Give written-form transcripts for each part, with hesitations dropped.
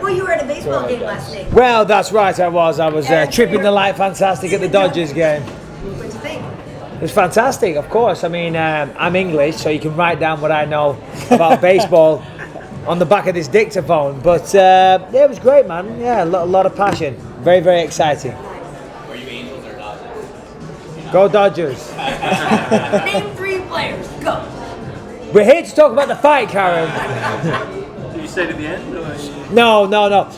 Well, you were at a baseball game last night. Well, that's right, I was. I was tripping the light fantastic at the Dodgers game. What'd you think? It was fantastic, of course. I mean, I'm English, so you can write down what I know about baseball on the back of this dictaphone. But yeah, it was great, man. Yeah, a lot of passion. Very, very exciting. Were you Angels or Dodgers? Go Dodgers. Name 3 players. Go. We're here to talk about the fight, Karen. Did you say to the end? Or? No.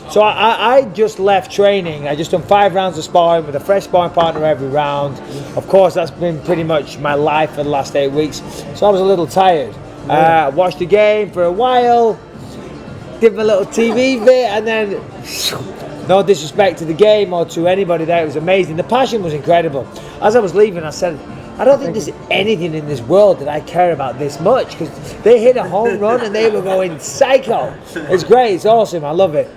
So I just left training. I just done 5 rounds of sparring with a fresh sparring partner every round. Of course, that's been pretty much my life for the last 8 weeks. So I was a little tired. Watched the game for a while, did my little TV bit, and then, no disrespect to the game or to anybody there, it was amazing. The passion was incredible. As I was leaving, I said, I don't think there's anything in this world that I care about this much, because they hit a home run and they were going psycho. It's great, it's awesome, I love it.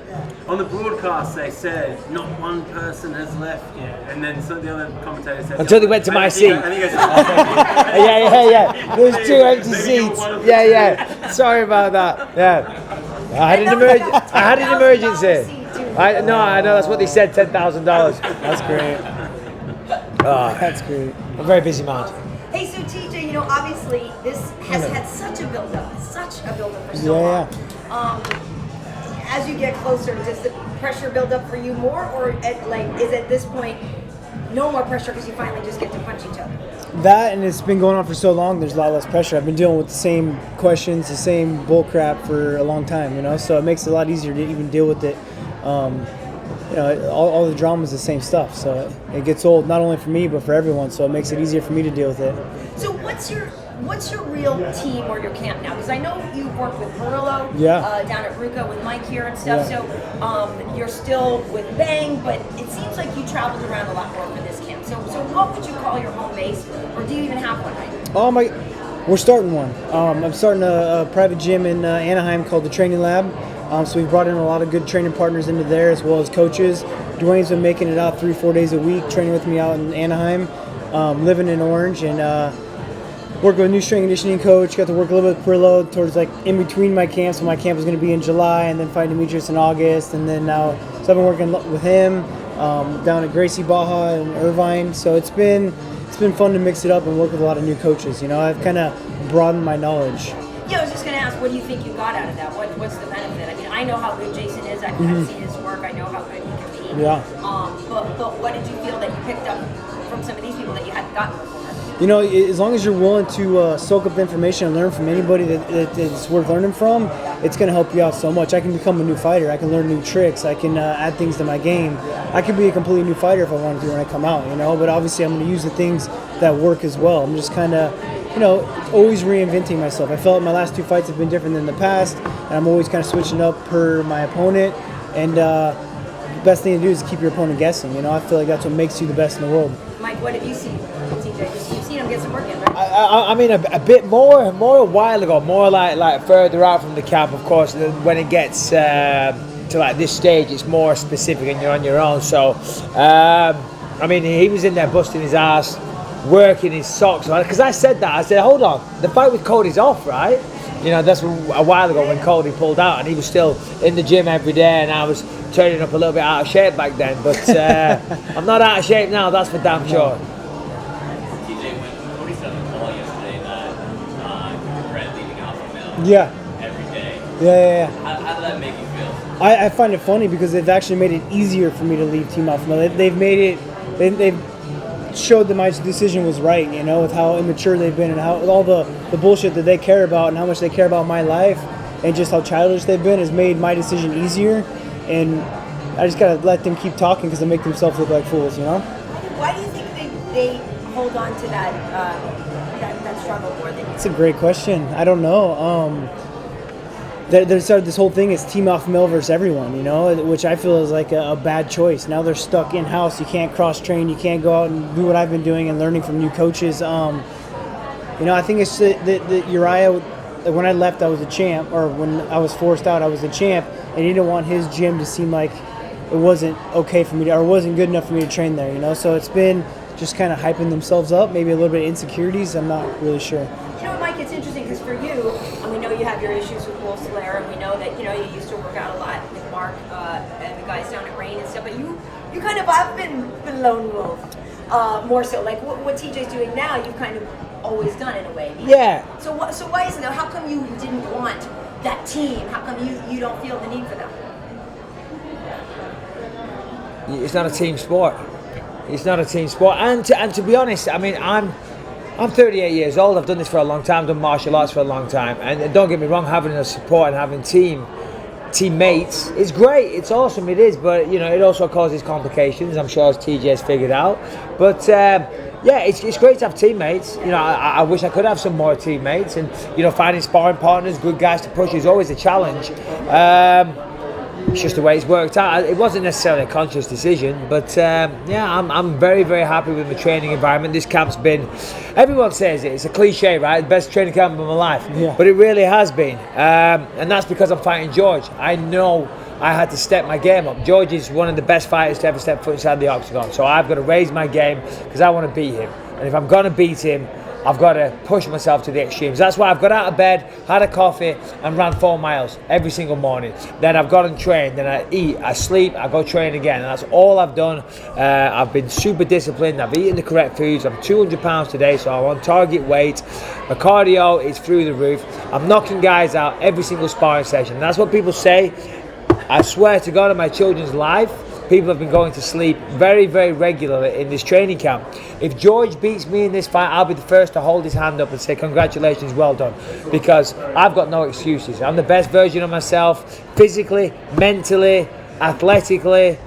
On the broadcast, they said not one person has left yet, and then some of the other commentators said until they went to my seat. I think I Yeah. There's 2 empty seats. Yeah. Sorry about that. Yeah. I had an emergency. I know. That's what they said. $10,000. That's great. That's great. I'm a very busy man. Hey, so TJ, obviously this has had such a build-up for so long. As you get closer, does the pressure build up for you more, or is at this point no more pressure because you finally just get to punch each other? That, and it's been going on for so long, there's a lot less pressure. I've been dealing with the same questions, the same bull crap for a long time, so it makes it a lot easier to even deal with it. All the drama is the same stuff, so it gets old not only for me but for everyone, so it makes it easier for me to deal with it. So what's your real team or your camp now? Because I know you've worked with Murillo down at Ruka with Mike here and stuff. Yeah. So you're still with Bang, but it seems like you traveled around a lot more for this camp. So what would you call your home base, or do you even have one right now? We're starting one. I'm starting a private gym in Anaheim called the Training Lab. So we've brought in a lot of good training partners into there, as well as coaches. Dwayne's been making it out 3-4 days a week, training with me out in Anaheim, living in Orange, and work with a new strength and conditioning coach. Got to work a little bit with Murillo towards in between my camps. So my camp was going to be in July, and then fight Demetrius in August, and then now, so I've been working with him down at Gracie Baja and Irvine. So it's been fun to mix it up and work with a lot of new coaches. I've kind of broadened my knowledge. Yeah, I was just going to ask, what do you think you got out of that? What's the benefit? I mean, I know how good Jason is. I've seen his work. I know how good he can be. Yeah. But what did you feel that you picked up from some of these people that you hadn't gotten before? As long as you're willing to soak up the information and learn from anybody that it's worth learning from, it's going to help you out so much. I can become a new fighter. I can learn new tricks. I can add things to my game. I can be a completely new fighter if I wanted to when I come out, But obviously I'm going to use the things that work as well. I'm just kind of, always reinventing myself. I felt like my last 2 fights have been different than the past, and I'm always kind of switching up per my opponent. And the best thing to do is keep your opponent guessing. I feel like that's what makes you the best in the world. Mike, what have you seen, TJ? You've seen him get some work in, right? I mean, a bit more a while ago, more like further out from the camp, of course. When it gets to this stage, it's more specific and you're on your own. So, I mean, he was in there busting his ass, working his socks on. Because I said, hold on, the fight with Cody's off, right? That's a while ago when Cody pulled out, and he was still in the gym every day, and I was turning up a little bit out of shape back then. But I'm not out of shape now, that's for damn sure. TJ, when Cody said on the call yesterday that you regret leaving Alpha Male every day. Yeah. How did that make you feel? I find it funny because they've actually made it easier for me to leave Team Alpha Male. They've made it. They've showed that my decision was right, with how immature they've been and how all the bullshit that they care about and how much they care about my life and just how childish they've been has made my decision easier. And I just gotta let them keep talking because they make themselves look like fools, Why do you think they hold on to that struggle more than you? It's a great question. I don't know. They started this whole thing is Team Alpha Male versus everyone, which I feel is like a bad choice. Now they're stuck in-house. You can't cross-train. You can't go out and do what I've been doing and learning from new coaches. I think it's that Uriah, when I left, I was a champ, or when I was forced out, I was a champ, and he didn't want his gym to seem like it wasn't okay for me or wasn't good enough for me to train there, So it's been just kind of hyping themselves up, maybe a little bit of insecurities. I'm not really sure. Mike, it's interesting because for you, and we know you have your issues with Wolf Slayer, and we know that you used to work out a lot with Mark guys down at Rain and stuff, but you kind of have been lone wolf, more so. Like what TJ's doing now, you've kind of always done in a way. Yeah. So why isn't that? How come you didn't want that team? How come you don't feel the need for them? It's not a team sport. It's not a team sport. And to be honest, I mean, I'm 38 years old. I've done this for a long time. Done martial arts for a long time. And don't get me wrong, having a support and having teammates is great. It's awesome. It is. But you know, it also causes complications. I'm sure as TJ has figured out. But yeah, it's great to have teammates. You know, I wish I could have some more teammates. And you know, finding sparring partners, good guys to push is always a challenge. It's just the way it's worked out. It wasn't necessarily a conscious decision, but yeah, I'm very, very happy with my training environment. This camp's been, everyone says it's a cliche, right? The best training camp of my life, Yeah. But it really has been, and that's because I'm fighting George. I know I had to step my game up. George is one of the best fighters to ever step foot inside the octagon, so I've got to raise my game because I want to beat him, and if I'm going to beat him, I've got to push myself to the extremes. That's why I've got out of bed, had a coffee, and ran 4 miles every single morning. Then I've gone and trained, then I eat, I sleep, I go train again. And that's all I've done. I've been super disciplined. I've eaten the correct foods. I'm 200 pounds today, so I'm on target weight. My cardio is through the roof. I'm knocking guys out every single sparring session. And that's what people say. I swear to God on my children's life, people have been going to sleep very, very regularly in this training camp. If George beats me in this fight, I'll be the first to hold his hand up and say congratulations, well done, because I've got no excuses. I'm the best version of myself, physically, mentally, athletically.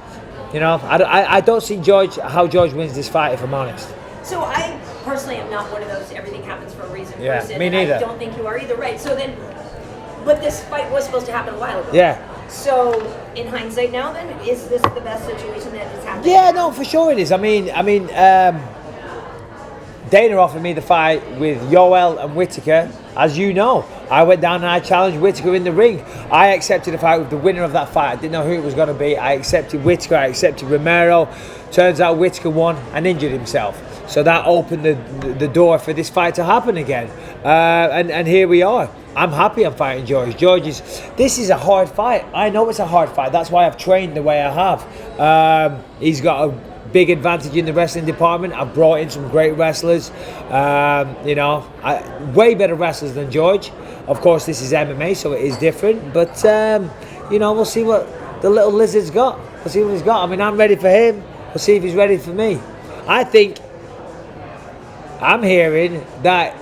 You know, I don't see how George wins this fight, if I'm honest. So I personally am not one of those everything happens for a reason Yeah, person. me neither. I don't think you are either, right? So then, but this fight was supposed to happen a while ago. Yeah. So, in hindsight now then, is this the best situation that has happened? Yeah, no, for sure it is. I mean, Dana offered me the fight with Yoel and Whittaker. As you know, I went down and I challenged Whittaker in the ring. I accepted the fight with the winner of that fight. I didn't know who it was going to be. I accepted Whittaker, I accepted Romero. Turns out Whittaker won and injured himself. So that opened the door for this fight to happen again. And here we are. I'm happy I'm fighting George. This is a hard fight. I know it's a hard fight. That's why I've trained the way I have. He's got a big advantage in the wrestling department. I've brought in some great wrestlers. You know, way better wrestlers than George. Of course, this is MMA, so it is different. But, you know, we'll see what the little lizard's got. We'll see what he's got. I mean, I'm ready for him. We'll see if he's ready for me. I'm hearing that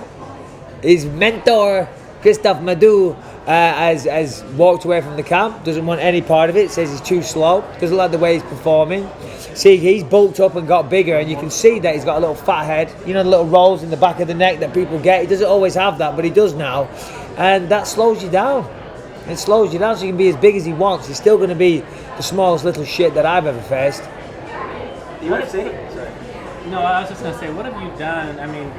his mentor, Christophe Madou, has walked away from the camp, doesn't want any part of it, says he's too slow, doesn't like the way he's performing. See, he's bulked up and got bigger, and you can see that he's got a little fat head, you know, the little rolls in the back of the neck that people get. He doesn't always have that, but he does now, and that slows you down. It slows you down so he can be as big as he wants. He's still going to be the smallest little shit that I've ever faced. UFC? No, I was just going to say, what have you done? I mean,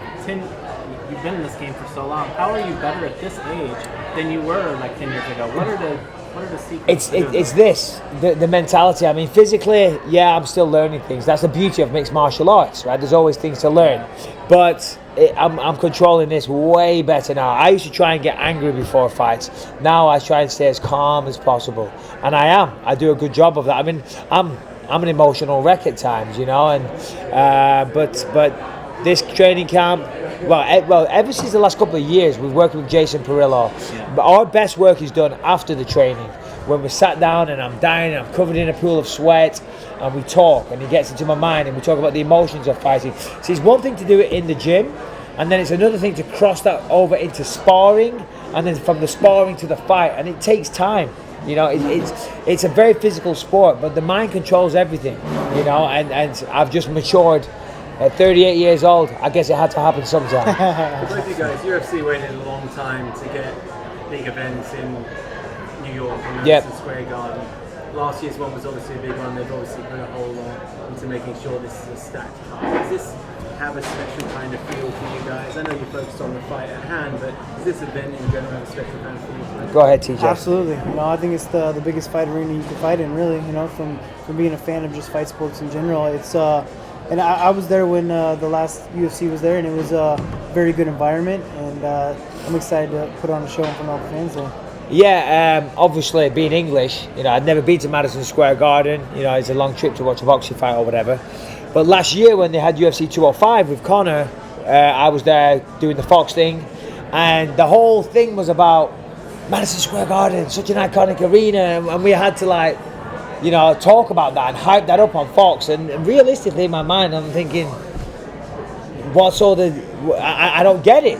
you've been in this game for so long. How are you better at this age than you were like 10 years ago? What are the secrets? It's this, the mentality. I mean, physically, yeah, I'm still learning things. That's the beauty of mixed martial arts, right? There's always things to learn. But I'm controlling this way better now. I used to try and get angry before fights. Now I try and stay as calm as possible. And I do a good job of that. I mean, I'm an emotional wreck at times, you know, and but this training camp, well, ever since the last couple of years, we've worked with Jason Perillo. Yeah. But our best work is done after the training, when we sat down and I'm dying and I'm covered in a pool of sweat, and we talk, and he gets into my mind, and we talk about the emotions of fighting. So it's one thing to do it in the gym, and then it's another thing to cross that over into sparring, and then from the sparring to the fight, and it takes time. You know, it's a very physical sport, but the mind controls everything, you know, and I've just matured at 38 years old. I guess it had to happen sometime. For both of you guys, UFC waited a long time to get big events in New York and Madison Square Garden. Last year's one was obviously a big one. They've obviously put a whole lot into making sure this is a stacked card. Does this have a special kind of feel for you guys? I know you focused on the fight at hand, but is this event in general have a special kind of feel for you? Go ahead, TJ. Absolutely. You know, I think it's the biggest fight arena you can fight in, really. You know, from being a fan of just fight sports in general. It's and I was there when the last UFC was there, and it was a very good environment. And I'm excited to put on a show in front of all the fans there. Yeah, obviously being English, I'd never been to Madison Square Garden. It's a long trip to watch a boxing fight or whatever. But last year when they had UFC 205 with Conor, I was there doing the Fox thing, and the whole thing was about Madison Square Garden, such an iconic arena, and we had to talk about that and hype that up on Fox. And realistically, in my mind, I'm thinking, I don't get it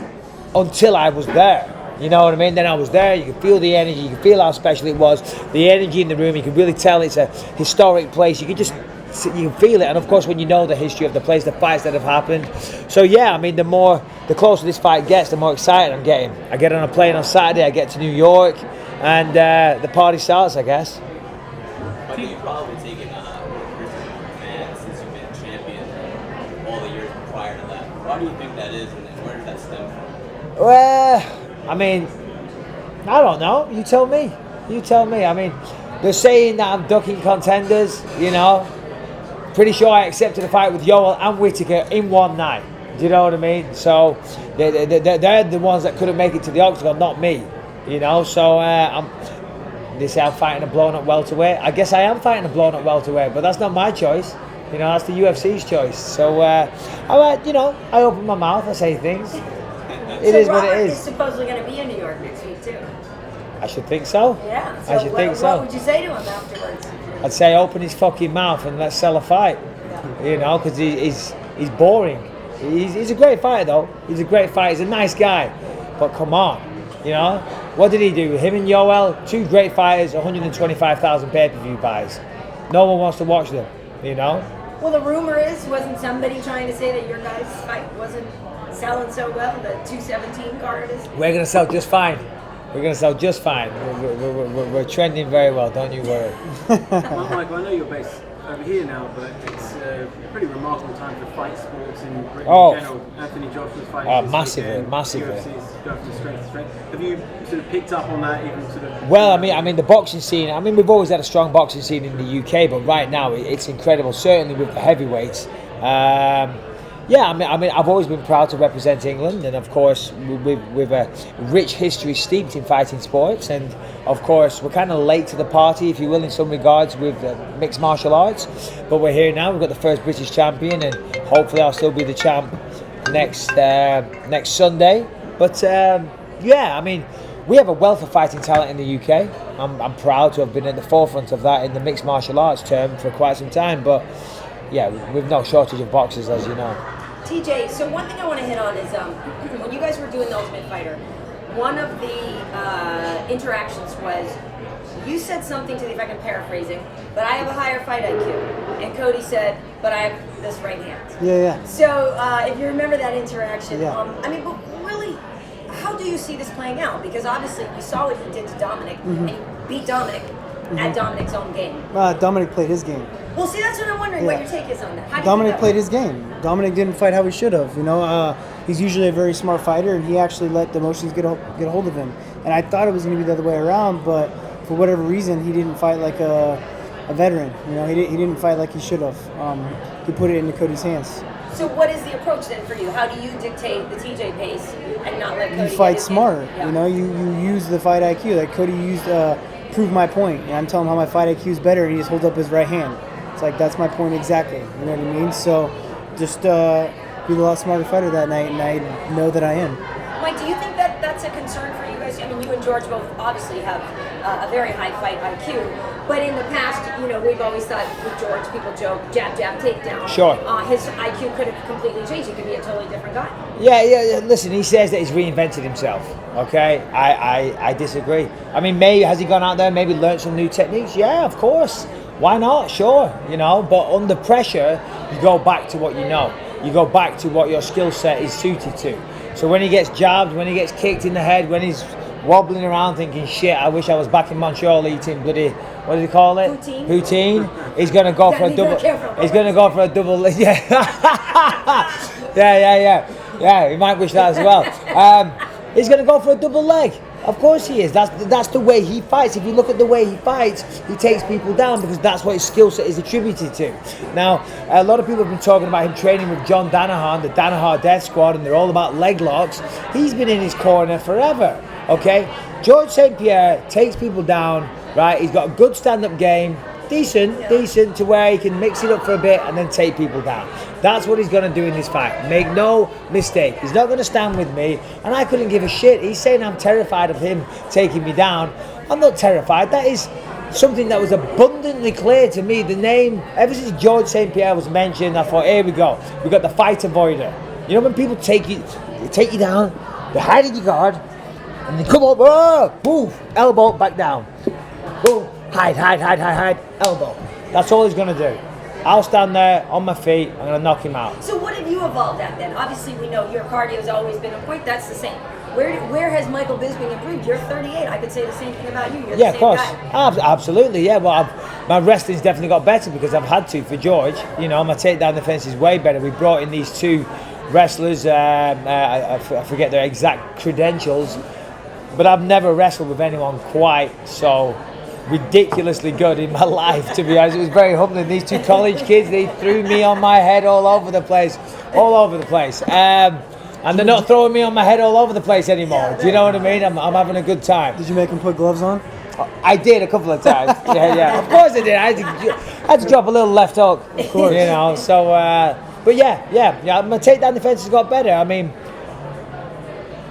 until I was there. You know what I mean? Then I was there, you could feel the energy, you could feel how special it was, the energy in the room, you could really tell it's a historic place, you can feel it. And of course, when you know the history of the place, the fights that have happened. So yeah, I mean, the closer this fight gets, the more excited I'm getting. I get on a plane on Saturday, I get to New York, and the party starts, I guess. Michael, you've probably taken fans since you've been champion all the years prior to that. Why do you think that is, and where does that stem from? Well, I mean, I don't know. You tell me. I mean, they're saying that I'm ducking contenders, Pretty sure I accepted a fight with Yoel and Whittaker in one night. Do you know what I mean? So they're the ones that couldn't make it to the octagon, not me. So they say I'm fighting a blown-up welterweight. I guess I am fighting a blown-up welterweight, but that's not my choice. That's the UFC's choice. So, I open my mouth, I say things. It is what it is. Is supposedly going to be in New York next week too. I should think so. Yeah. So I should think so. What would you say to him afterwards? I'd say open his fucking mouth and let's sell a fight. Yeah. Because he's boring. He's a great fighter though. He's a great fighter. He's a nice guy. But come on, what did he do? Him and Yoel, two great fighters, 125,000 pay-per-view buys. No one wants to watch them. Well, the rumor wasn't somebody trying to say that your guys' fight wasn't selling so well, the 217 card is? We're going to sell just fine. We're trending very well, don't you worry. Well, Michael, I know you're based over here now, but it's a pretty remarkable time for fight sports in Britain in general. Anthony Joshua's fighting this massively. UFC's going from strength to strength. Have you sort of picked up on that, even sort of? Well, I mean, the boxing scene. I mean, we've always had a strong boxing scene in the UK, but right now it's incredible. Certainly with the heavyweights. Yeah, I mean, I've always been proud to represent England, and of course, with a rich history steeped in fighting sports, and of course, we're kind of late to the party, if you will, in some regards with mixed martial arts. But we're here now. We've got the first British champion, and hopefully, I'll still be the champ next Sunday. But yeah, I mean, we have a wealth of fighting talent in the UK. I'm proud to have been at the forefront of that in the mixed martial arts term for quite some time. But yeah, we've no shortage of boxers, as you know. TJ, so one thing I want to hit on is when you guys were doing the Ultimate Fighter, one of the interactions was you said something to the effect, I'm paraphrasing, but I have a higher fight IQ. And Cody said, but I have this right hand. Yeah. So if you remember that interaction, yeah. I mean, but really, how do you see this playing out? Because obviously you saw what he did to Dominic, and he beat Dominic at Dominic's own game. Dominic played his game. Well, see, that's what I'm wondering, what your take is on that. Dominic played his game. Dominic didn't fight how he should have. He's usually a very smart fighter, and he actually let the emotions get a hold of him. And I thought it was going to be the other way around, but for whatever reason, he didn't fight like a veteran. He didn't fight like he should have. He put it into Cody's hands. So what is the approach then for you? How do you dictate the TJ pace and not let Cody You fight get smart. Yeah. You use the fight IQ. Like Cody used prove my point. And I'm telling him how my fight IQ is better, and he just holds up his right hand. It's like, that's my point exactly. You know what I mean? So just be a lot smarter fighter that night, and I know that I am. Mike, do you think that that's a concern for you guys? I mean, you and George both obviously have a very high fight IQ, but in the past, we've always thought with George, people joke, jab, takedown. Sure. His IQ could have completely changed. He could be a totally different guy. Yeah. Listen, he says that he's reinvented himself. Okay, I disagree. I mean, has he gone out there, maybe learned some new techniques? Yeah, of course. Why not? Sure, but under pressure, you go back to what you know. You go back to what your skill set is suited to. So when he gets jabbed, when he gets kicked in the head, when he's wobbling around thinking, shit, I wish I was back in Montreal eating bloody, what do they call it? Poutine. He's going to go for a double. He's going to go for a double. Yeah. Yeah, he might wish that as well. He's going to go for a double leg. Of course he is. That's the way he fights. If you look at the way he fights, he takes people down because that's what his skill set is attributed to. Now, a lot of people have been talking about him training with John Danaher and the Danaher Death Squad, and they're all about leg locks. He's been in his corner forever, okay? George St-Pierre takes people down, right? He's got a good stand-up game, decent to where he can mix it up for a bit and then take people down. That's what he's going to do in this fight. Make no mistake. He's not going to stand with me, and I couldn't give a shit. He's saying I'm terrified of him taking me down. I'm not terrified. That is something that was abundantly clear to me. The name, ever since George St-Pierre was mentioned, I thought, here we go. We got the fight avoider. You know when people take you down, they hide in your guard, and they come up, boom, elbow, back down. Boom, hide, elbow. That's all he's going to do. I'll stand there on my feet, I'm going to knock him out. So what have you evolved at then? Obviously we know your cardio has always been on point, that's the same. Where has Michael Bisping improved? You're 38, I could say the same thing about you. You're the same of course. guy. Absolutely, yeah. Well, my wrestling's definitely got better because I've had to for George. You know, my takedown defense is way better. We brought in these two wrestlers, I forget their exact credentials, but I've never wrestled with anyone quite so ridiculously good in my life, to be honest. It was very humbling. These two college kids, they threw me on my head all over the place. And they're not throwing me on my head all over the place anymore. Do you know what I mean? I'm having a good time. Did you make him put gloves on? I did a couple of times. Yeah. Of course I did. I had to drop a little left hook. Of course. You know, so, but yeah. My takedown defense has got better. I mean,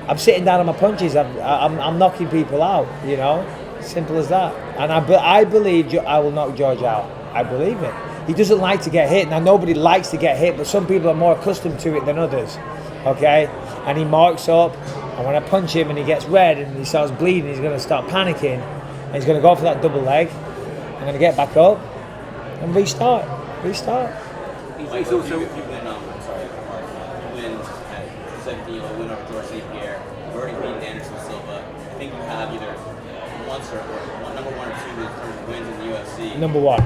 I'm sitting down on my punches. I'm knocking people out, you know. Simple as that. And I believe I will knock George out. I believe it. He doesn't like to get hit. Now, nobody likes to get hit, but some people are more accustomed to it than others. Okay? And he marks up, and when I punch him and he gets red and he starts bleeding, he's going to start panicking, and he's going to go for that double leg. I'm going to get back up and restart. He's also... If you win, at 17, you'll win over George St-Pierre. You've already beaten Anderson Silva. I think you have either once or number one or two in terms of wins in the UFC. Number one.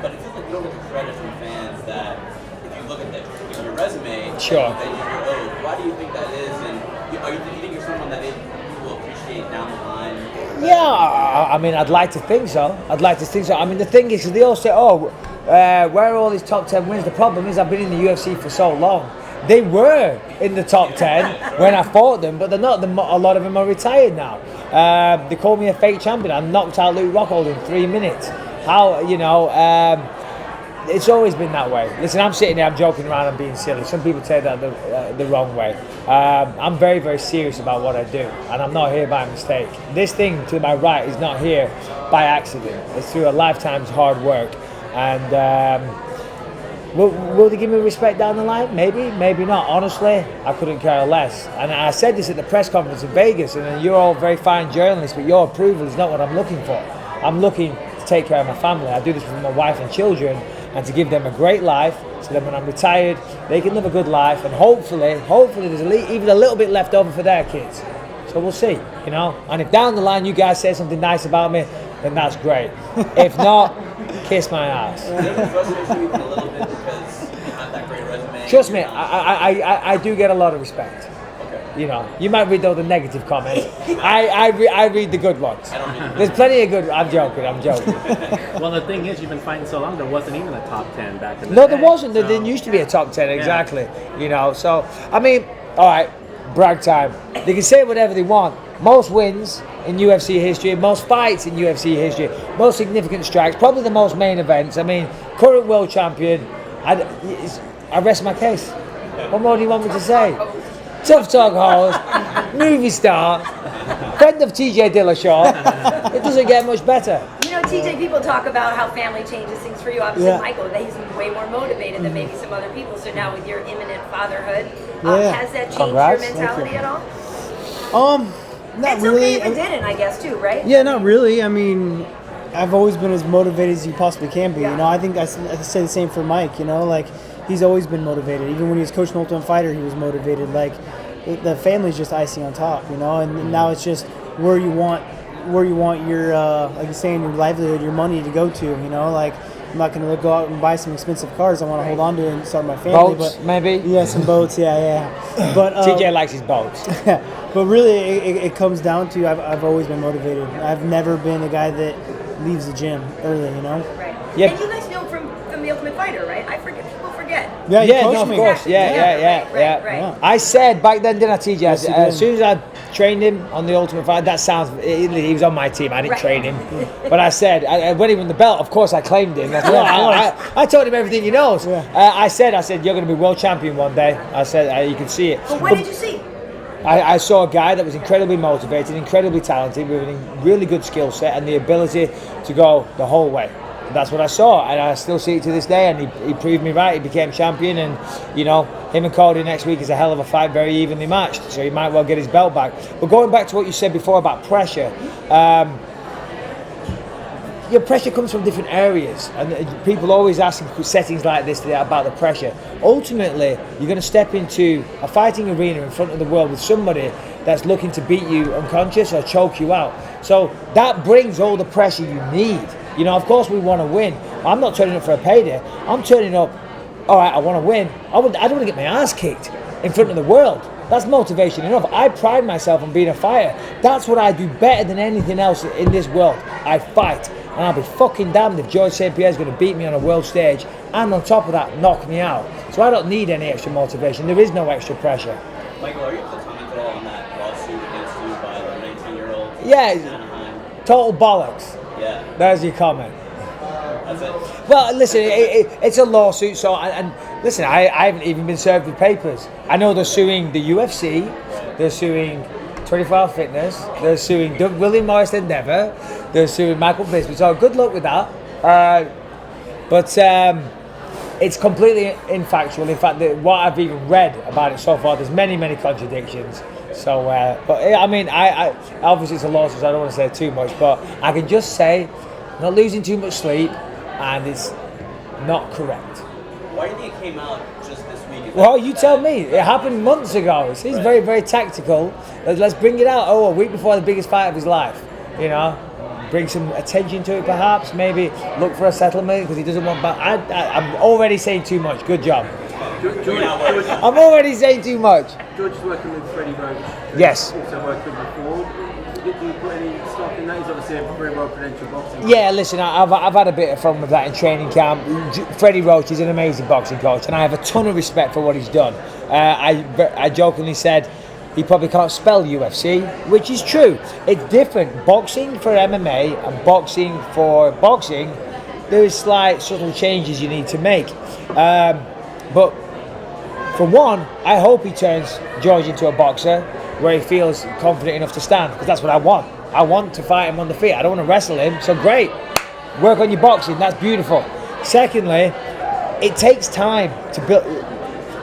But it feels like you don't get the credit from fans that if you look at your resume, sure. that you're owed. Why do you think that is? And do you think you're someone that people will appreciate down the line? Yeah, I mean, I'd like to think so. I mean, the thing is, they all say, where are all these top 10 wins? The problem is I've been in the UFC for so long. They were in the top 10 when I fought them, but they're not. A lot of them are retired now. They call me a fake champion. I knocked out Luke Rockhold in 3 minutes. It's always been that way. Listen, I'm sitting there, I'm joking around, I'm being silly. Some people take that the wrong way. I'm very, very serious about what I do, and I'm not here by mistake. This thing to my right is not here by accident. It's through a lifetime's hard work. And will they give me respect down the line? Maybe, maybe not. Honestly, I couldn't care less. And I said this at the press conference in Vegas, and you're all very fine journalists, but your approval is not what I'm looking for. I'm looking to take care of my family. I do this for my wife and children, and to give them a great life, so that when I'm retired, they can live a good life, and hopefully there's even a little bit left over for their kids. So we'll see, you know. And if down the line you guys say something nice about me, then that's great. If not, kiss my ass. Trust me, I do get a lot of respect. Okay. You know, you might read all the negative comments. I read the good ones. There's plenty of good. I'm joking. Well, the thing is, you've been fighting so long, there wasn't even a top 10 back in the day. No, there wasn't. There didn't used to be a top 10, exactly. Yeah. You know, so, I mean, all right, brag time. They can say whatever they want. Most wins in UFC history, most fights in UFC history, most significant strikes, probably the most main events. I mean, current world champion. I rest my case. What more do you want me to say? Tough talk host, movie star, friend of T.J. Dillashaw. It doesn't get much better. You know, T.J., people talk about how family changes things for you. Obviously, yeah. Michael, he's way more motivated than maybe some other people. So now with your imminent fatherhood, has that changed your mentality at all? Not it's really. Okay if it didn't, I guess, too, right? Yeah, not really. I mean, I've always been as motivated as you possibly can be. Yeah. You know, I think I say the same for Mike. You know, like he's always been motivated. Even when he was coaching Ultimate Fighter, he was motivated. Like the family's just icing on top. You know, and now it's just where you want your like you're saying, your livelihood, your money to go to. You know, like I'm not going to go out and buy some expensive cars. I want to hold on to it and start my family. Boats, but maybe. Yeah, some boats. Yeah. But TJ likes his boats. But really, it comes down to I've always been motivated. I've never been a guy that leaves the gym early, you know? Right. Yeah. And you guys know from the Ultimate Fighter, right? People forget forget. Yeah, you Yeah, coached no, of me. course. Yeah. Right. I said back then, didn't I, TJ? Yes, you did. As soon as I trained him on the Ultimate Fighter, that sounds. He was on my team. I didn't Right. train him, but I said when he won the belt, of course I claimed him. That's I told him everything he knows. Yeah. I said you're going to be world champion one day. I said you can see it. But when did you see? I saw a guy that was incredibly motivated, incredibly talented, with a really good skill set and the ability to go the whole way. That's what I saw, and I still see it to this day. And he proved me right. He became champion, and him and Cody next week is a hell of a fight, very evenly matched. So he might well get his belt back. But going back to what you said before about pressure, your pressure comes from different areas, and people always ask in settings like this about the pressure. Ultimately, you're going to step into a fighting arena in front of the world with somebody that's looking to beat you unconscious or choke you out. So that brings all the pressure you need. Of course we want to win. I'm not turning up for a payday. I'm turning up, all right, I want to win. I don't want to get my ass kicked in front of the world. That's motivation enough. I pride myself on being a fighter. That's what I do better than anything else in this world. I fight. And I'll be fucking damned if George St-Pierre is going to beat me on a world stage and on top of that knock me out. So I don't need any extra motivation. There is no extra pressure. Michael, are you able to comment at all on that lawsuit against you by the 19-year-old? Yeah, Anaheim? total bollocks. Yeah. There's your comment. That's it. Well, listen, it's a lawsuit, so and listen, I haven't even been served with papers. I know they're suing the UFC, they're suing 24-Hour Fitness, they're suing William Morris Endeavour, they're suing Michael Bisping. So good luck with that. But it's completely infactual. In fact, what I've even read about it so far, there's many contradictions. So, but I mean, I obviously it's a lawsuit, so I don't want to say too much, but I can just say, I'm not losing too much sleep, and it's not correct. Why do you think it came out just this week? Well, you tell me. It happened months ago. It seems very tactical. Let's bring it out. A week before the biggest fight of his life. Bring some attention to it, perhaps. Maybe look for a settlement because he doesn't want. I'm already saying too much. Good job. I'm already saying too much. George is working with Freddie Roach. Yes. Also worked with before. Do you put any stock in that? He's obviously a very well-credentialed boxing. Yeah, listen, I've had a bit of fun with that in training camp. Freddie Roach is an amazing boxing coach, and I have a ton of respect for what he's done. I jokingly said he probably can't spell UFC, which is true. It's different. Boxing for MMA and boxing for boxing, there's slight subtle changes you need to make. But for one, I hope he turns George into a boxer where he feels confident enough to stand, because that's what I want. I want to fight him on the feet. I don't want to wrestle him. So great, work on your boxing. That's beautiful. Secondly, it takes time to build.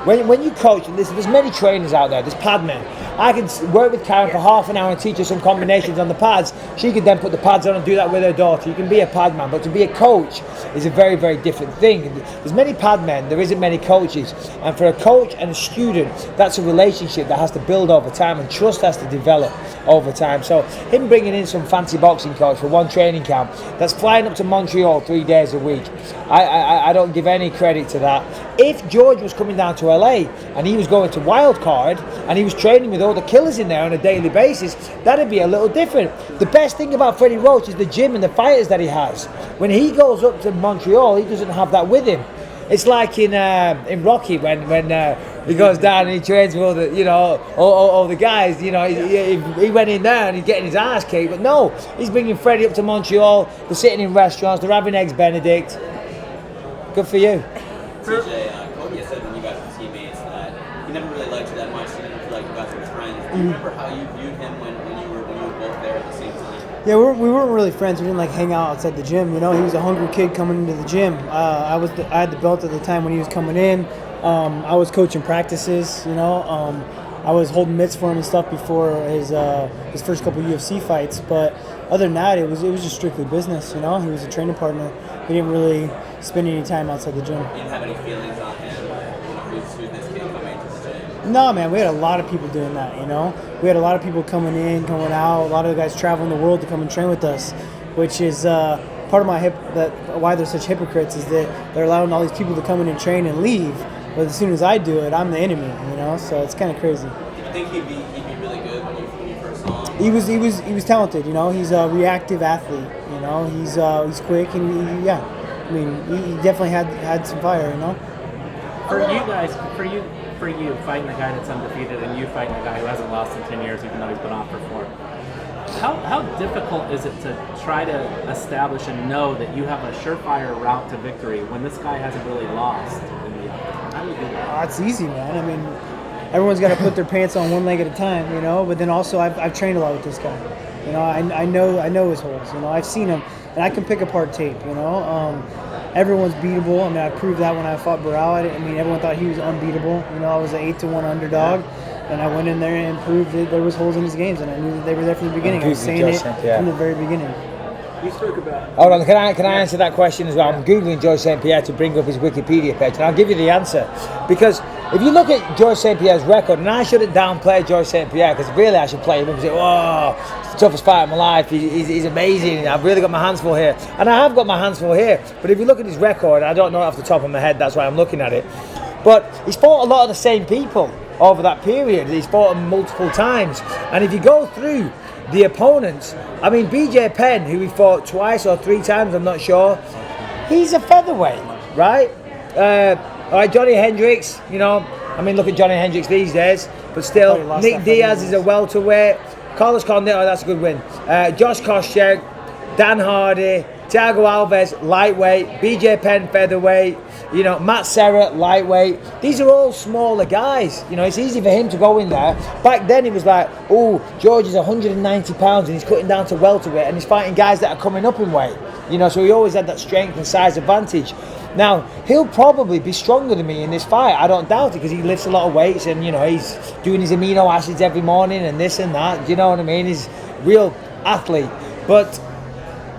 When you coach, there's many trainers out there. There's pad men. I can work with Karen for half an hour and teach her some combinations on the pads. She could then put the pads on and do that with her daughter. You can be a pad man, but to be a coach is a very different thing. There's many pad men, there isn't many coaches. And for a coach and a student, that's a relationship that has to build over time, and trust has to develop over time. So him bringing in some fancy boxing coach for one training camp that's flying up to Montreal 3 days a week, I don't give any credit to that. If George was coming down to LA and he was going to Wildcard and he was training with all the killers in there on a daily basis, that'd be a little different. The best thing about Freddie Roach is the gym and the fighters that he has. When he goes up to Montreal, he doesn't have that with him. It's like in Rocky when he goes down and he trains with all the all the guys. He went in there and he's getting his ass kicked. But no, he's bringing Freddie up to Montreal. They're sitting in restaurants. They're having eggs Benedict. Good for you. TJ, Cody has said when you guys were teammates that he never really liked you that much. He didn't feel like you guys were friends. Do you remember how you viewed him when you were both there at the same time? Yeah, we weren't really friends. We didn't hang out outside the gym. He was a hungry kid coming into the gym. I had the belt at the time when he was coming in. I was coaching practices. I was holding mitts for him and stuff before his first couple UFC fights. But other than that, it was just strictly business. He was a training partner. We didn't really spend any time outside the gym. You didn't have any feelings on him? Who's this kid coming to the gym? No, man, we had a lot of people doing that, We had a lot of people coming in, going out, a lot of the guys traveling the world to come and train with us, which is part of why they're such hypocrites, is that they're allowing all these people to come in and train and leave, but as soon as I do it, I'm the enemy, so it's kind of crazy. Do you think he'd be really good when you first saw him? He was talented, he's a reactive athlete, he's quick, and he definitely had some fire, For you fighting the guy that's undefeated and you fighting the guy who hasn't lost in 10 years, even though he's been off for 4. How difficult is it to try to establish and know that you have a surefire route to victory when this guy hasn't really lost in the octagon? How do you do that? It's easy, man. I mean, everyone's got to put their pants on one leg at a time, you know. But then also, I've trained a lot with this guy. You know, I know his holes. You know, I've seen him, and I can pick apart tape. You know, everyone's beatable. I mean, I proved that when I fought Barao. I mean, everyone thought he was unbeatable. You know, I was an 8-1 underdog. And I went in there and proved that there was holes in his games, and I knew that they were there from the beginning. I was saying it from the very beginning. You spoke about... Hold on, can I answer that question as well? I'm Googling George St. Pierre to bring up his Wikipedia page, and I'll give you the answer. Because if you look at George St. Pierre's record, and I shouldn't downplay George St. Pierre, because really I should play him up and say, oh, it's the toughest fight of my life, he's amazing, I've really got my hands full here. And I have got my hands full here, but if you look at his record, I don't know it off the top of my head, that's why I'm looking at it. But he's fought a lot of the same people over that period. He's fought them multiple times. And if you go through the opponents, I mean, BJ Penn, who he fought twice or 3 times, I'm not sure, he's a featherweight, right? All right, Johnny Hendricks, you know, I mean, look at Johnny Hendricks these days, but still, Nick Diaz is a welterweight. Carlos Condit, oh, that's a good win. Josh Koscheck, Dan Hardy, Thiago Alves, lightweight, BJ Penn, featherweight, you know, Matt Serra, lightweight. These are all smaller guys. You know, it's easy for him to go in there. Back then, it was like, oh, George is 190 pounds and he's cutting down to welterweight and he's fighting guys that are coming up in weight. You know, so he always had that strength and size advantage. Now, he'll probably be stronger than me in this fight. I don't doubt it, because he lifts a lot of weights and, you know, he's doing his amino acids every morning and this and that. Do you know what I mean? He's a real athlete. But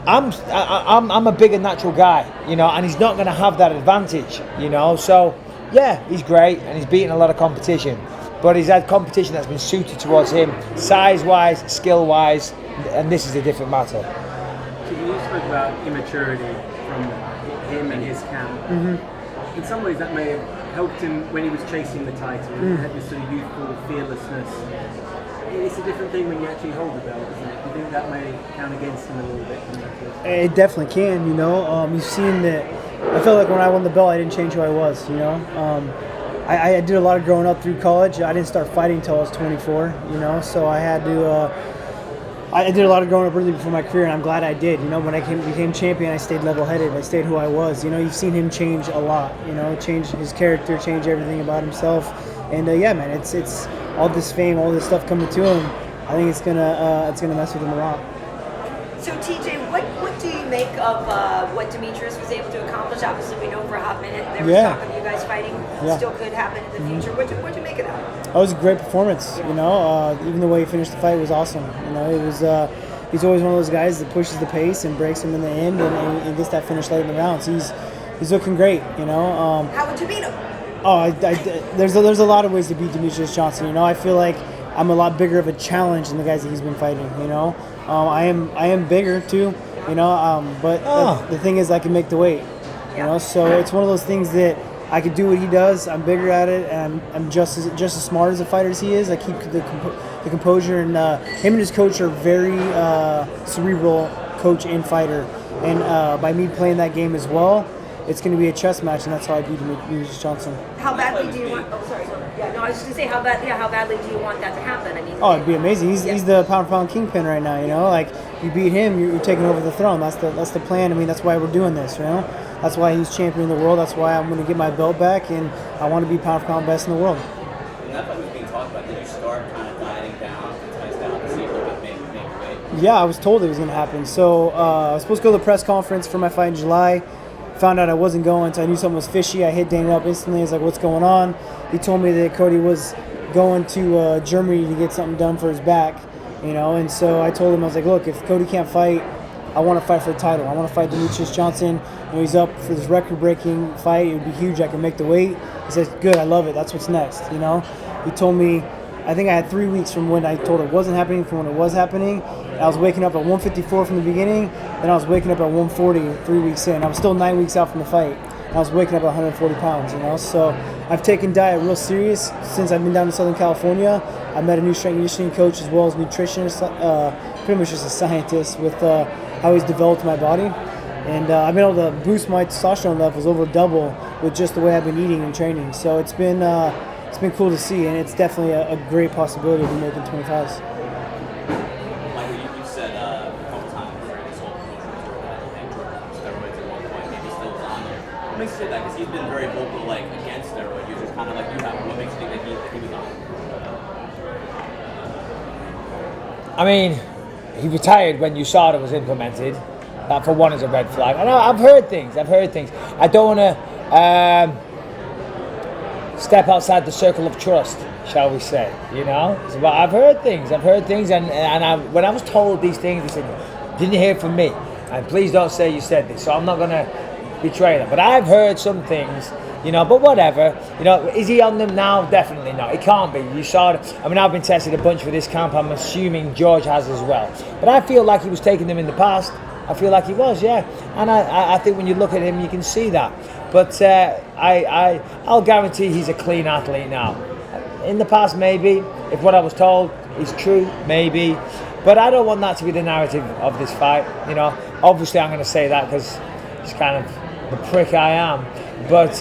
I'm a bigger natural guy, you know, and he's not going to have that advantage, you know. So, yeah, he's great and he's beaten a lot of competition. But he's had competition that's been suited towards him, size-wise, skill-wise, and this is a different matter. So you spoke about immaturity from him and his camp. Mm-hmm. In some ways that may have helped him when he was chasing the title. He had this sort of youthful fearlessness. It's a different thing when you actually hold the belt, isn't it? Do you think that may count against him a little bit? It definitely can, you know. You've seen that. I felt like when I won the belt, I didn't change who I was, you know. I did a lot of growing up through college. I didn't start fighting until I was 24, you know. So I had to. I did a lot of growing up really before my career, and I'm glad I did. You know, when I became champion, I stayed level-headed. I stayed who I was. You know, you've seen him change a lot. You know, change his character, change everything about himself. And yeah, man, it's all this fame, all this stuff coming to him. I think it's gonna mess with him a lot. So TJ, what do you make of what Demetrius was able to accomplish? Obviously, we know for a hot minute there was talk of you guys fighting. Still could happen in the future. What'd you make of that? That was a great performance. You know, even the way he finished the fight was awesome. You know, it was. He's always one of those guys that pushes the pace and breaks him in the end and gets that finish late in the rounds. He's looking great. You know. How would you beat him? Oh, there's a lot of ways to beat Demetrius Johnson. You know, I feel like I'm a lot bigger of a challenge than the guys that he's been fighting. You know, I am bigger too. You know, but the thing is, I can make the weight. You know, so it's one of those things that I could do what he does. I'm bigger at it, and I'm just as smart as a fighter as he is. I keep the composure, and him and his coach are very cerebral coach and fighter. And by me playing that game as well, it's going to be a chess match, and that's how I beat Demetrius Johnson. How badly do you want? Oh, sorry. Yeah, no, I was just going to say how badly do you want that to happen? I mean, it'd be amazing. He's the pound for pound kingpin right now. You know, like you beat him, you're taking over the throne. That's the plan. I mean, that's why we're doing this. You know, that's why he's champion of the world. That's why I'm going to get my belt back, and I want to be pound for pound best in the world. And that fight was being talked about. Did you start kind of dieting down, ties down to see if you could make weight? Yeah, I was told it was going to happen. So I was supposed to go to the press conference for my fight in July. Found out I wasn't going, so I knew something was fishy. I hit Dana up instantly. I was like, what's going on? He told me that Cody was going to Germany to get something done for his back, you know, and so I told him, I was like, look, if Cody can't fight, I want to fight for the title. I want to fight Demetrius Johnson. You know, he's up for this record-breaking fight. It would be huge. I can make the weight. He says, good, I love it. That's what's next, you know. He told me, I think I had 3 weeks from when I told it wasn't happening from when it was happening. I was waking up at 154 from the beginning, then I was waking up at 140 3 weeks in. I was still 9 weeks out from the fight. I was waking up at 140 pounds, you know. So I've taken diet real serious since I've been down to Southern California. I met a new strength and conditioning coach as well as nutritionist, pretty much just a scientist with how he's developed my body. And I've been able to boost my testosterone levels over double with just the way I've been eating and training. So it's been cool to see, and it's definitely a great possibility to make in 25s. Michael, you said a couple times during this whole promotion that you think steroids at one point maybe still was on there. What makes you say that? Because he's been very vocal like against steroid users, kind of like you have. What makes you think that he was on? I mean, he retired when USADA was implemented. That for one is a red flag. And I've heard things. I don't want to step outside the circle of trust, shall we say? You know. So, I've heard things, and when I was told these things, they said, "Didn't hear from me." And please don't say you said this. So I'm not going to betray them. But I've heard some things. You know, but whatever. You know, is he on them now? Definitely not. It can't be. You saw it. I mean, I've been tested a bunch for this camp. I'm assuming George has as well. But I feel like he was taking them in the past. I feel like he was, yeah. And I think when you look at him, you can see that. But I'll guarantee he's a clean athlete now. In the past, maybe. If what I was told is true, maybe. But I don't want that to be the narrative of this fight. You know, obviously I'm going to say that because it's kind of the prick I am. But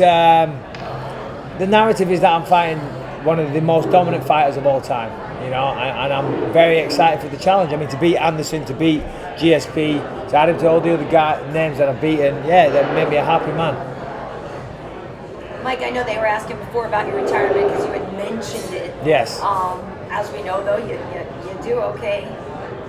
the narrative is that I'm fighting one of the most dominant fighters of all time, you know, and I'm very excited for the challenge. I mean, to beat Anderson, to beat GSP, to add him to all the other names that I've beaten, yeah, that made me a happy man. Mike, I know they were asking before about your retirement because you had mentioned it. Yes. As we know, though, you do okay,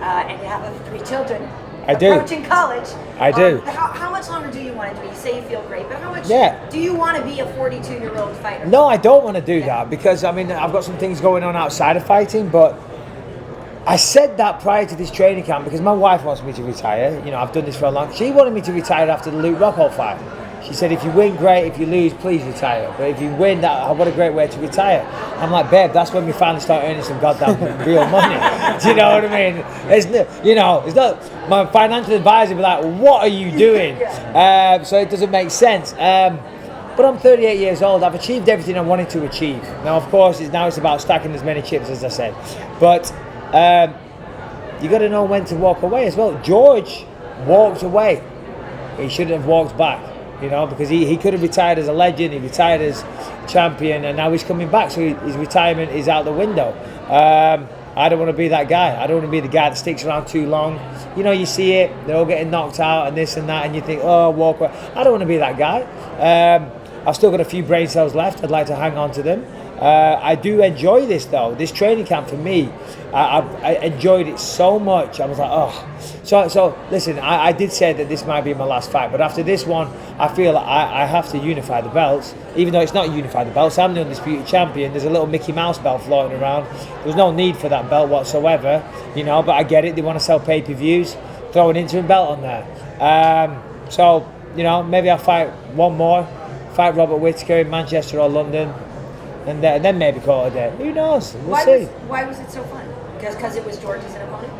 and you have 3 children. I do. Approaching college. I do. How much longer do you want to do? You say you feel great, but how much do you want to be a 42-year-old fighter? No, I don't want to do that because, I mean, I've got some things going on outside of fighting, but I said that prior to this training camp because my wife wants me to retire. You know, I've done this for a long time. She wanted me to retire after the Luke Rockhold fight. She said, if you win, great. If you lose, please retire. But if you win, what a great way to retire. I'm like, babe, that's when we finally start earning some goddamn real money. Do you know what I mean? It's not my financial advisor be like, what are you doing? So it doesn't make sense. But I'm 38 years old. I've achieved everything I wanted to achieve. Now, of course, it's about stacking as many chips as I said. But you got to know when to walk away as well. George walked away. He shouldn't have walked back. You know, because he could have retired as a legend, he retired as champion, and now he's coming back, so his retirement is out the window. I don't want to be that guy. I don't want to be the guy that sticks around too long. You know, you see it, they're all getting knocked out and this and that, and you think, oh, walk away. I don't want to be that guy. I've still got a few brain cells left. I'd like to hang on to them. I do enjoy this though. This training camp for me, I enjoyed it so much. I was like, oh. So listen, I did say that this might be my last fight, but after this one, I feel like I have to unify the belts. Even though it's not unify the belts, I'm the undisputed champion. There's a little Mickey Mouse belt floating around. There's no need for that belt whatsoever, you know. But I get it. They want to sell pay-per-views. Throw an interim belt on there. So you know, maybe I'll fight one more. Fight Robert Whittaker in Manchester or London. And then maybe call it a day. Who knows? We'll see. Why was it so fun? Because it was George's opponent?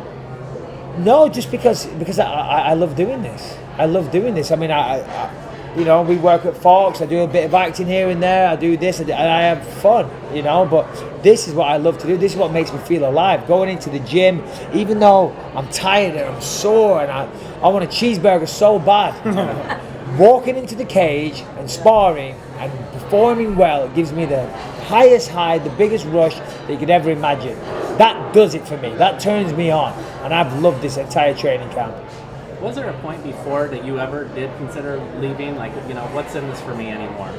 No, just because I love doing this. I love doing this. I mean, you know, we work at Fox. I do a bit of acting here and there. I do this, and I have fun, you know. But this is what I love to do. This is what makes me feel alive. Going into the gym, even though I'm tired and I'm sore and I want a cheeseburger so bad. Walking into the cage and sparring and performing well gives me the highest high, the biggest rush that you could ever imagine. That does it for me. That turns me on. And I've loved this entire training camp. Was there a point before that you ever did consider leaving? Like, you know, what's in this for me anymore?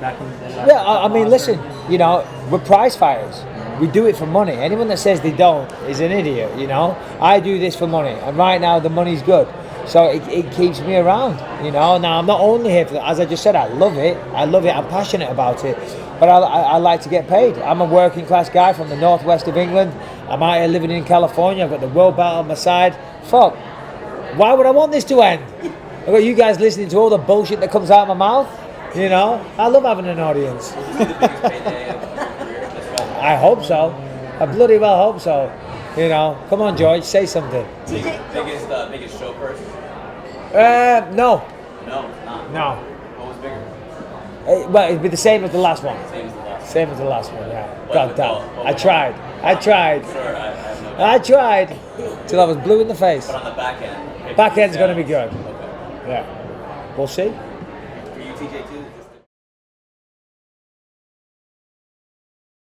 Back in the Yeah, I mean, listen, you know, we're prize fighters. We do it for money. Anyone that says they don't is an idiot, you know. I do this for money. And right now, the money's good. So it keeps me around, you know. Now, I'm not only here for that. As I just said, I love it. I'm passionate about it. But I like to get paid. I'm a working class guy from the northwest of England. I'm out here living in California. I've got the world belt on my side. Fuck. Why would I want this to end? I've got you guys listening to all the bullshit that comes out of my mouth. You know, I love having an audience. I hope so. I bloody well hope so. You know, come on, George, say something. Biggest show person? No. No, it's not. No. What was bigger? Well, it'd be the same as the last one. Same as the last. Same as the last one, yeah. What God was damn. it? I tried. Sure, I have no. I tried till I was blue in the face. But on the back end. Back end's going to be good. Okay. Yeah. We'll see.